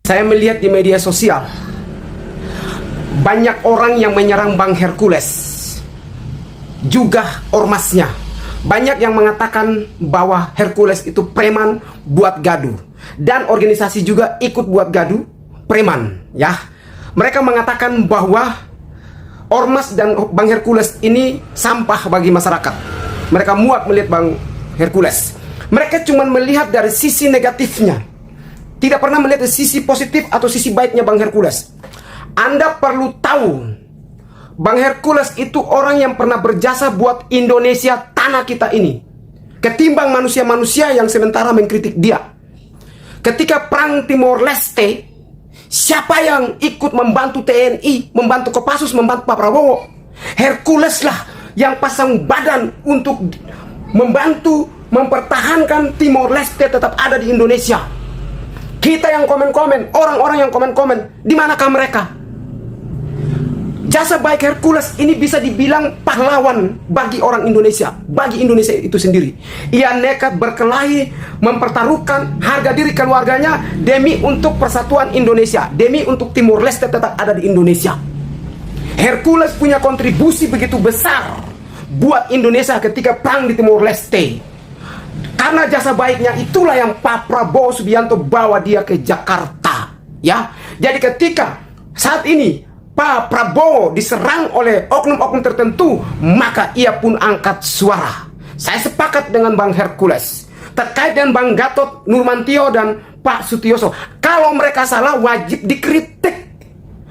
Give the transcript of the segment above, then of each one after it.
Saya melihat di media sosial banyak orang yang menyerang Bang Hercules, juga ormasnya. Banyak yang mengatakan bahwa Hercules itu preman buat gaduh, dan organisasi juga ikut buat gaduh preman, ya. Mereka mengatakan bahwa ormas dan Bang Hercules ini sampah bagi masyarakat. Mereka muak melihat Bang Hercules. Mereka cuma melihat dari sisi negatifnya, tidak pernah melihat sisi positif atau sisi baiknya Bang Hercules. Anda perlu tahu, Bang Hercules itu orang yang pernah berjasa buat Indonesia, tanah kita ini, ketimbang manusia-manusia yang sementara mengkritik dia. Ketika perang Timor Leste, siapa yang ikut membantu TNI, membantu Kopassus, membantu Pak Prabowo? Hercules lah yang pasang badan untuk membantu mempertahankan Timor Leste tetap ada di Indonesia. Kita yang komen-komen, orang-orang yang komen-komen, di manakah mereka? Jasa baik Hercules ini bisa dibilang pahlawan bagi orang Indonesia, bagi Indonesia itu sendiri. Ia nekat berkelahi, mempertaruhkan harga diri keluarganya demi untuk persatuan Indonesia, demi untuk Timor Leste tetap ada di Indonesia. Hercules punya kontribusi begitu besar buat Indonesia ketika perang di Timor Leste. Karena jasa baiknya itulah yang Pak Prabowo Subianto bawa dia ke Jakarta, ya. Jadi ketika saat ini Pak Prabowo diserang oleh oknum-oknum tertentu, maka ia pun angkat suara. Saya sepakat dengan Bang Hercules terkait dengan Bang Gatot Nurmantio dan Pak Sutioso. Kalau mereka salah, wajib dikritik.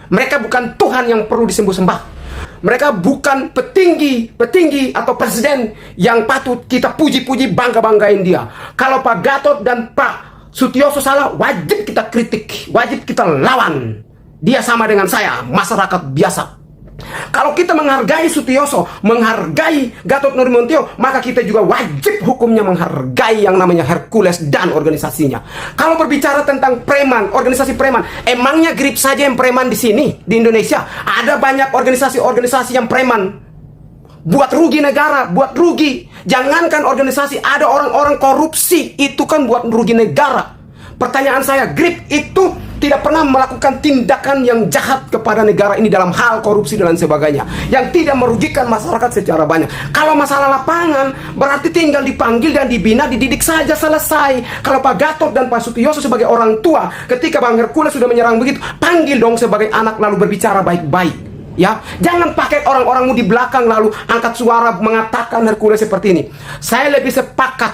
Mereka bukan Tuhan yang perlu disembah-sembah. Mereka bukan petinggi atau presiden yang patut kita puji-puji, bangga-banggain dia. Kalau Pak Gatot dan Pak Sutioso salah, wajib kita kritik, wajib kita lawan. Dia sama dengan saya, masyarakat biasa. Kalau kita menghargai Sutioso, menghargai Gatot Nurmantio, maka kita juga wajib hukumnya menghargai yang namanya Hercules dan organisasinya. Kalau berbicara tentang preman, organisasi preman, emangnya Grip saja yang preman di sini, di Indonesia? Ada banyak organisasi-organisasi yang preman, buat rugi negara, buat rugi. Jangankan organisasi, ada orang-orang korupsi, itu kan buat rugi negara. Pertanyaan saya, Grip itu tidak pernah melakukan tindakan yang jahat kepada negara ini dalam hal korupsi dan sebagainya, yang tidak merugikan masyarakat secara banyak. Kalau masalah lapangan, berarti tinggal dipanggil dan dibina, dididik saja, selesai. Kalau Pak Gatot dan Pak Sutioso sebagai orang tua, ketika Bang Hercules sudah menyerang begitu, panggil dong sebagai anak lalu berbicara baik-baik, ya. Jangan pakai orang-orangmu di belakang lalu angkat suara mengatakan Hercules seperti ini. Saya lebih sepakat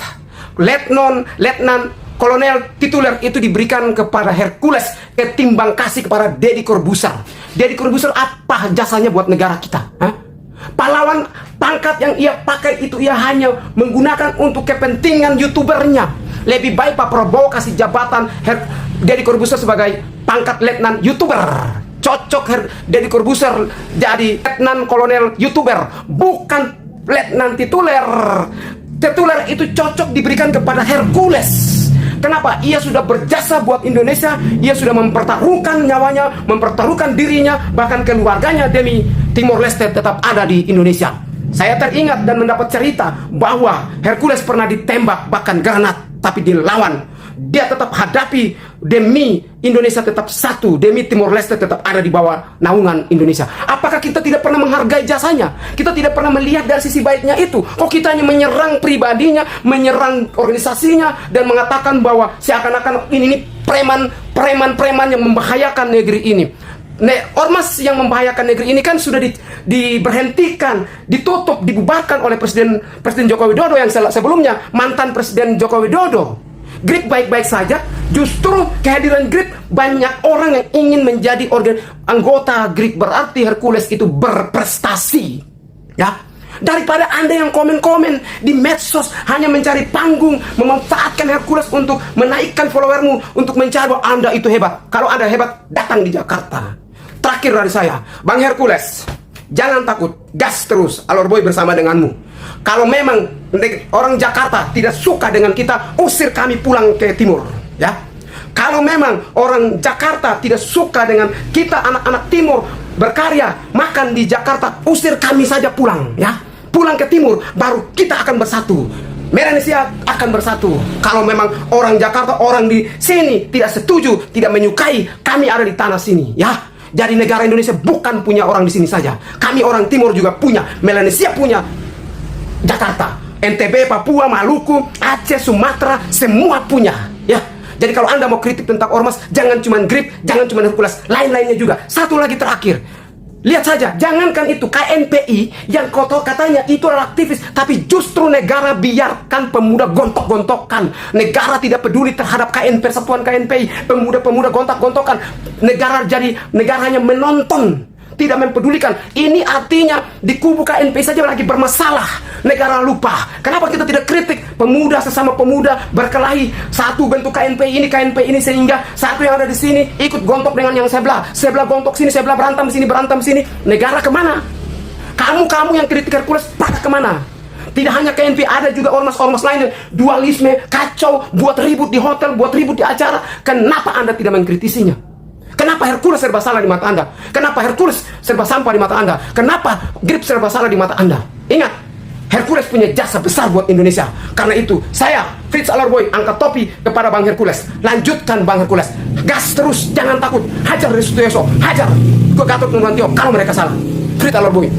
letnan kolonel tituler itu diberikan kepada Hercules ketimbang kasih kepada Deddy Corbuzier. Deddy Corbuzier apa jasanya buat negara kita? Pahlawan, pangkat yang ia pakai itu ia hanya menggunakan untuk kepentingan youtubernya. Lebih baik Pak Prabowo kasih jabatan Deddy Corbuzier sebagai pangkat letnan youtuber. Cocok Deddy Corbuzier jadi letnan kolonel youtuber, bukan letnan tituler. Tituler itu cocok diberikan kepada Hercules. Kenapa? Ia sudah berjasa buat Indonesia, ia sudah mempertaruhkan nyawanya, mempertaruhkan dirinya, bahkan keluarganya demi Timor Leste tetap ada di Indonesia. Saya teringat dan mendapat cerita bahwa Hercules pernah ditembak bahkan granat, tapi dilawan. Dia tetap hadapi demi Indonesia tetap satu, demi Timor Leste tetap ada di bawah naungan Indonesia. Apakah kita tidak pernah menghargai jasanya? Kita tidak pernah melihat dari sisi baiknya itu. Kok kita hanya menyerang pribadinya, menyerang organisasinya, dan mengatakan bahwa seakan-akan ini preman yang membahayakan negeri ini. Ormas yang membahayakan negeri ini kan sudah diberhentikan, ditutup, dibubarkan oleh Presiden Joko Widodo yang sebelumnya mantan Presiden Joko Widodo. Grip baik-baik saja, justru kehadiran Grip banyak orang yang ingin menjadi anggota Grip, berarti Hercules itu berprestasi, ya. Daripada Anda yang komen-komen di medsos hanya mencari panggung, memanfaatkan Hercules untuk menaikkan followermu, untuk mencari bahwa Anda itu hebat. Kalau Anda hebat, datang di Jakarta. Terakhir dari saya, Bang Hercules, jangan takut, gas terus, Alor Boy bersama denganmu. Kalau memang orang Jakarta tidak suka dengan kita, usir kami pulang ke timur, ya. Kalau memang orang Jakarta tidak suka dengan kita anak-anak timur berkarya, makan di Jakarta, usir kami saja pulang, ya. Pulang ke timur, baru kita akan bersatu. Melanesia akan bersatu. Kalau memang orang Jakarta, orang di sini tidak setuju, tidak menyukai kami ada di tanah sini, ya. Jadi negara Indonesia bukan punya orang di sini saja. Kami orang Timur juga punya. Melanesia punya Jakarta, NTB, Papua, Maluku, Aceh, Sumatera, semua punya, ya. Jadi kalau Anda mau kritik tentang ormas, jangan cuma Grip, jangan cuma Hercules, lain-lainnya juga. Satu lagi terakhir. Lihat saja, jangankan itu KNPI yang kotor katanya itu adalah aktivis, tapi justru negara biarkan pemuda gontok-gontokan. Negara tidak peduli terhadap Persatuan KNPI, pemuda-pemuda gontok-gontokan. Negara jadi negaranya menonton, tidak mempedulikan. Ini artinya di kubu KNPI saja lagi bermasalah. Negara lupa. Kenapa kita tidak kritik pemuda sesama pemuda berkelahi satu bentuk KNPI ini sehingga satu yang ada di sini ikut gontok dengan yang sebelah gontok sini, sebelah berantem sini. Negara kemana? Kamu yang kritik Hercules pada kemana? Tidak hanya KNPI, ada juga ormas-ormas lain yang dualisme, kacau, buat ribut di hotel, buat ribut di acara. Kenapa Anda tidak mengkritisinya? Kenapa Hercules serba salah di mata Anda? Kenapa Hercules serba sampah di mata Anda? Kenapa Grip serba salah di mata Anda? Ingat, Hercules punya jasa besar buat Indonesia. Karena itu, saya, Fritz Alarboy, angkat topi kepada Bang Hercules. Lanjutkan Bang Hercules. Gas terus, jangan takut. Hajar Restuyoso, hajar ke Gatot Nurmantio kalau mereka salah. Fritz Alarboy.